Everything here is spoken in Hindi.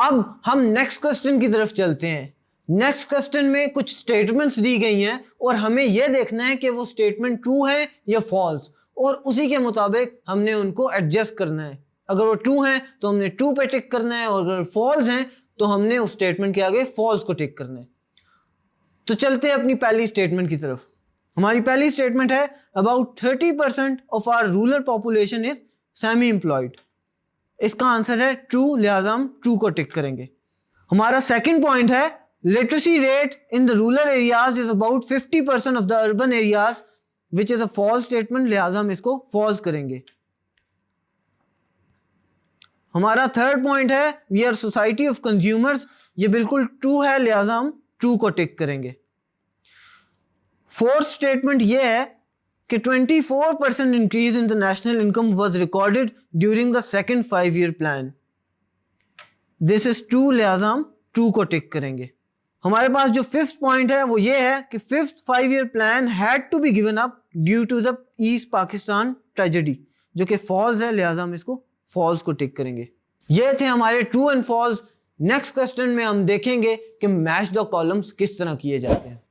अब हम नेक्स्ट क्वेश्चन की तरफ चलते हैं। नेक्स्ट क्वेश्चन में कुछ स्टेटमेंट्स दी गई हैं और हमें यह देखना है कि वो स्टेटमेंट ट्रू है या फॉल्स, और उसी के मुताबिक हमने उनको एडजस्ट करना है। अगर वो ट्रू हैं तो हमने ट्रू पे टिक करना है, और अगर फॉल्स हैं तो हमने उस स्टेटमेंट के आगे फॉल्स को टिक करना है। तो चलते हैं अपनी पहली स्टेटमेंट की तरफ। हमारी पहली स्टेटमेंट है about 30% of our rural population is semi employed. इसका आंसर है ट्रू, लिहाजा हम ट्रू को टिक करेंगे। हमारा सेकंड पॉइंट है literacy rate in the rural areas is about 50% of the urban areas, which is a false statement, लिहाजा हम इसको फॉल्स करेंगे। हमारा थर्ड पॉइंट है we are society of consumers, ये बिल्कुल ट्रू है, लिहाजा हम ट्रू को टिक करेंगे। फोर्थ स्टेटमेंट ये है कि 24% increase in the national income was recorded during the second 5-year plan. This is true, लिहाजा हम ट्रू को टिक करेंगे। हमारे पास जो फिफ्थ पॉइंट है वो ये है कि fifth 5-year plan had to be given up due to the East Pakistan tragedy, जो कि फॉल्स है, लिहाजा हम इसको फॉल्स को टिक करेंगे। ये थे हमारे true and false. Next question में हम देखेंगे कि मैच द कॉलम्स किस तरह किए जाते हैं।